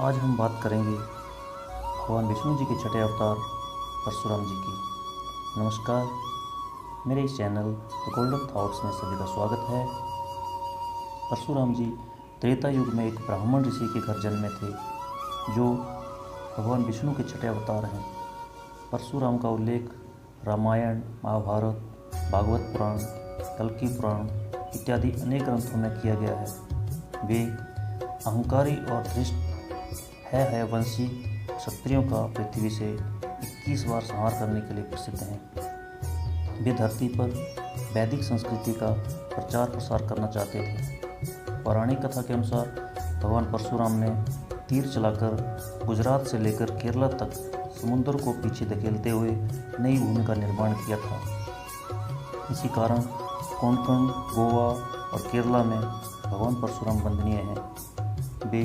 आज हम बात करेंगे भगवान विष्णु जी के छठे अवतार परशुराम जी की। नमस्कार, मेरे इस चैनल द गोल्डन थॉट्स में सभी का स्वागत है। परशुराम जी त्रेता युग में एक ब्राह्मण ऋषि के घर जन्मे थे, जो भगवान विष्णु के छठे अवतार हैं। परशुराम का उल्लेख रामायण, महाभारत, भागवत पुराण, कल्कि पुराण इत्यादि अनेक ग्रंथों में किया गया है। वे अहंकारी और धृष्ट वंशी क्षत्रियों का पृथ्वी से 21 बार संहार करने के लिए प्रसिद्ध हैं। वे धरती पर वैदिक संस्कृति का प्रचार प्रसार करना चाहते थे। पौराणिक कथा के अनुसार भगवान परशुराम ने तीर चलाकर गुजरात से लेकर केरला तक समुद्र को पीछे धकेलते हुए नई भूमि का निर्माण किया था। इसी कारण कोंकण, गोवा और केरला में भगवान परशुराम वंदनीय हैं। वे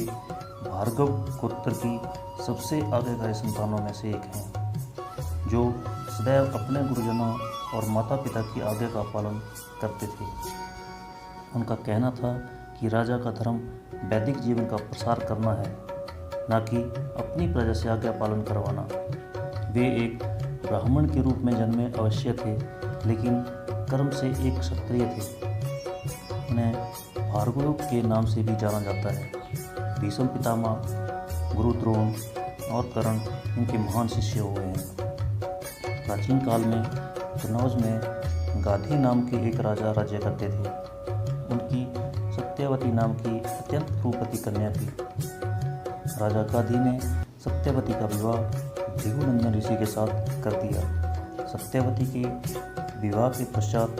भार्गव गोत्र की सबसे आज्ञाकारी संतानों में से एक हैं, जो सदैव अपने गुरुजनों और माता पिता की आज्ञा का पालन करते थे। उनका कहना था कि राजा का धर्म वैदिक जीवन का प्रसार करना है, न कि अपनी प्रजा से आज्ञा पालन करवाना। वे एक ब्राह्मण के रूप में जन्मे अवश्य थे, लेकिन कर्म से एक क्षत्रिय थे। उन्हें भार्गव के नाम से भी जाना जाता है। भीष्म पितामह, गुरु द्रोण और कर्ण इनके महान शिष्य हुए हैं। प्राचीन काल में कनौज में गाधी नाम के एक राजा राज्य करते थे। उनकी सत्यवती नाम की अत्यंत रूपवती कन्या थी। राजा गाधी ने सत्यवती का विवाह भृगुनंदन ऋषि के साथ कर दिया। सत्यवती के विवाह के पश्चात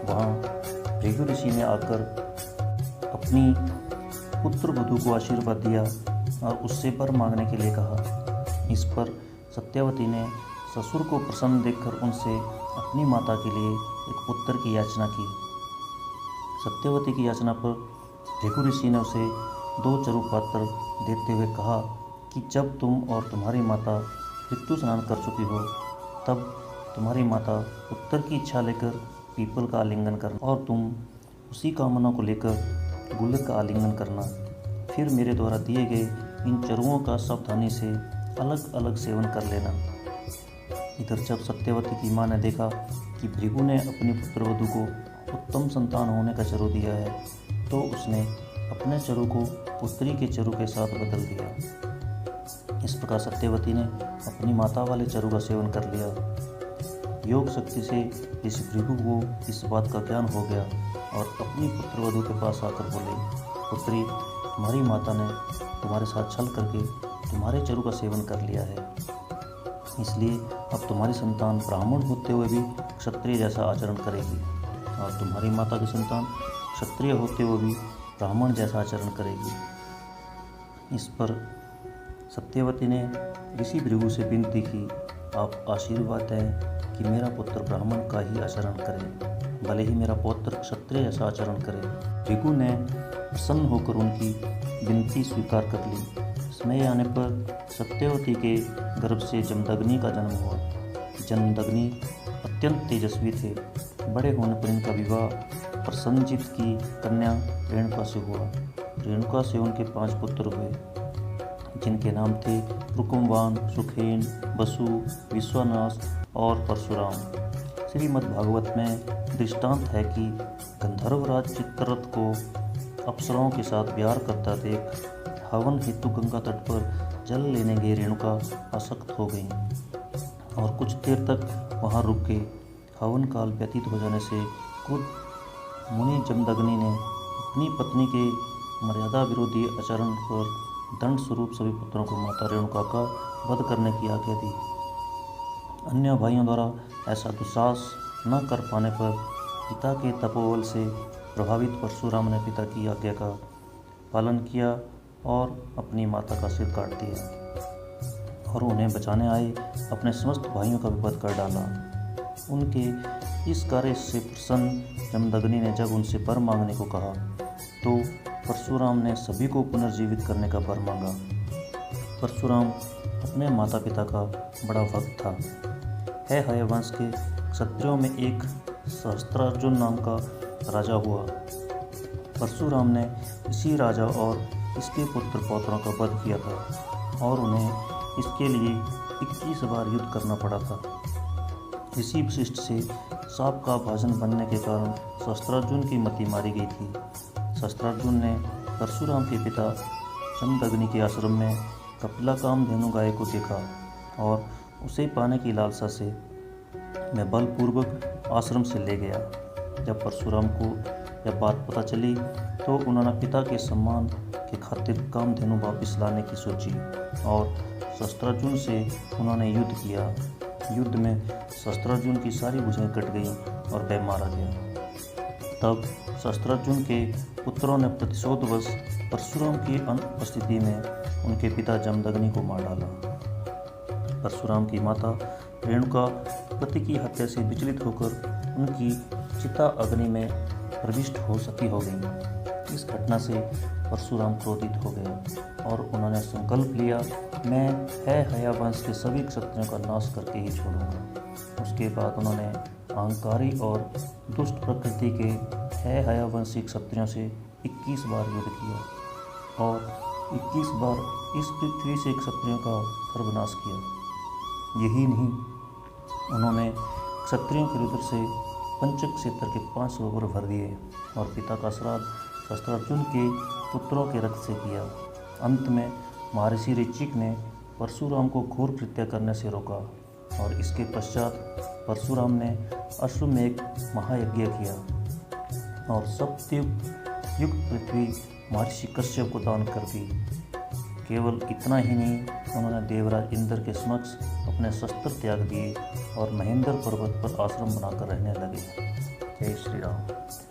वहाँ भृगु ऋषि ने आकर अपनी पुत्र वधू को आशीर्वाद दिया और उससे वर मांगने के लिए कहा। इस पर सत्यवती ने ससुर को प्रसन्न देखकर उनसे अपनी माता के लिए एक पुत्र की याचना की। सत्यवती की याचना पर भृगु ऋषि ने उसे 2 चरु पात्र देते हुए कहा कि जब तुम और तुम्हारी माता ऋतु स्नान कर चुकी हो, तब तुम्हारी माता पुत्र की इच्छा लेकर पीपल का आलिंगन करना और तुम उसी कामना को लेकर गुल्लक का आलिंगन करना। फिर मेरे द्वारा दिए गए इन चरुओं का सावधानी से अलग अलग सेवन कर लेना। इधर जब सत्यवती की माँ ने देखा कि भृगु ने अपनी पुत्रवधू को उत्तम संतान होने का चरु दिया है, तो उसने अपने चरु को पुत्री के चरु के साथ बदल दिया। इस प्रकार सत्यवती ने अपनी माता वाले चरु का सेवन कर लिया। योग शक्ति से ऋषि भृगु को इस बात का ज्ञान हो गया और अपनी पुत्रवधू के पास आकर बोले, पुत्री, तुम्हारी माता ने तुम्हारे साथ छल करके तुम्हारे चरु का सेवन कर लिया है, इसलिए अब तुम्हारी संतान ब्राह्मण होते हुए भी क्षत्रिय जैसा आचरण करेगी और तुम्हारी माता की संतान क्षत्रिय होते हुए भी ब्राह्मण जैसा आचरण करेगी। इस पर सत्यवती ने ऋषि भृगु से विनती की, आप आशीर्वाद दें कि मेरा पुत्र ब्राह्मण का ही आचरण करे, भले ही मेरा पौत्र क्षत्रिय जैसा आचरण करे। भृगु ने प्रसन्न होकर उनकी विनती स्वीकार कर ली। समय आने पर सत्यवती के गर्भ से जमदग्नि का जन्म हुआ। जमदग्नि अत्यंत तेजस्वी थे। बड़े होने पर इनका विवाह प्रसन्नजित की कन्या रेणुका से हुआ। रेणुका से उनके 5 पुत्र हुए, जिनके नाम थे रुकुमवान, सुखेन, वसु, विश्वनाश और परशुराम। श्रीमद्भागवत में दृष्टांत है कि गंधर्वराज चित्ररथ को अप्सराओं के साथ विहार करता देख हवन हेतु गंगा तट पर जल लेने गई रेणुका आसक्त हो गई और कुछ देर तक वहां रुक गई। हवन काल व्यतीत हो जाने से क्रुद्ध मुनि जमदग्नि ने अपनी पत्नी के मर्यादा विरोधी आचरण पर दंड स्वरूप सभी पुत्रों को माता रेणुका का वध करने की आज्ञा दी। अन्य भाइयों द्वारा ऐसा दुस्साहस न कर पाने पर पिता के तपोबल से प्रभावित परशुराम ने पिता की आज्ञा का पालन किया और अपनी माता का सिर काट दिया और उन्हें बचाने आए अपने समस्त भाइयों का वध कर डाला। उनके इस कार्य से प्रसन्न जमदग्नि ने जब उनसे वर मांगने को कहा, तो परशुराम ने सभी को पुनर्जीवित करने का वर मांगा। परशुराम अपने माता पिता का बड़ा भक्त था। हय वंश के क्षत्रियों में एक सहस्त्रार्जुन नाम का राजा हुआ। परशुराम ने इसी राजा और इसके पुत्र पौत्रों का वध किया था और उन्हें इसके लिए 21 बार युद्ध करना पड़ा था। इसी वशिष्ठ से सांप का भाजन बनने के कारण शस्त्रार्जुन की मति मारी गई थी। शस्त्रार्जुन ने परशुराम के पिता जमदग्नि के आश्रम में कपिला कामधेनु गाय को देखा और उसे पाने की लालसा से मैं बलपूर्वक आश्रम से ले गया। जब परशुराम को यह बात पता चली तो उन्होंने पिता के सम्मान के खातिर कामधेनु वापस लाने की सोची और शस्त्रार्जुन से उन्होंने युद्ध किया। युद्ध में शस्त्रार्जुन की सारी भुजाएं कट गईं और वह मारा गया। तब शस्त्रार्जुन के पुत्रों ने प्रतिशोधवश परशुराम की अनुपस्थिति में उनके पिता जमदग्नि को मार डाला। परशुराम की माता रेणुका पति की हत्या से विचलित होकर उनकी चिता अग्नि में प्रविष्ट हो गई। इस घटना से परशुराम क्रोधित हो गए और उन्होंने संकल्प लिया, मैं हया वंश के सभी क्षत्रियों का नाश करके ही छोड़ूंगा। उसके बाद उन्होंने अहंकारी और दुष्ट प्रकृति के हया वंशी क्षत्रियों से 21 बार युद्ध किया और 21 बार इस पृथ्वी से क्षत्रियों का सर्वनाश किया। यही नहीं, उन्होंने क्षत्रियों के रुद्र से पंचक क्षेत्र के 5 सरोवर भर दिए और पिता का श्राद्ध शस्त्रार्जुन के पुत्रों के रक्त से किया। अंत में महर्षि ऋचिक ने परशुराम को घोर कृत्य करने से रोका और इसके पश्चात परशुराम ने अश्वमेध महायज्ञ किया और सप्तयुग युक्त पृथ्वी महर्षि कश्यप को दान कर दी। केवल इतना ही नहीं, उन्होंने देवराज इंद्र के समक्ष अपने शस्त्र त्याग दिए और महेंद्र पर्वत पर आश्रम बनाकर रहने लगे। जय श्री राम।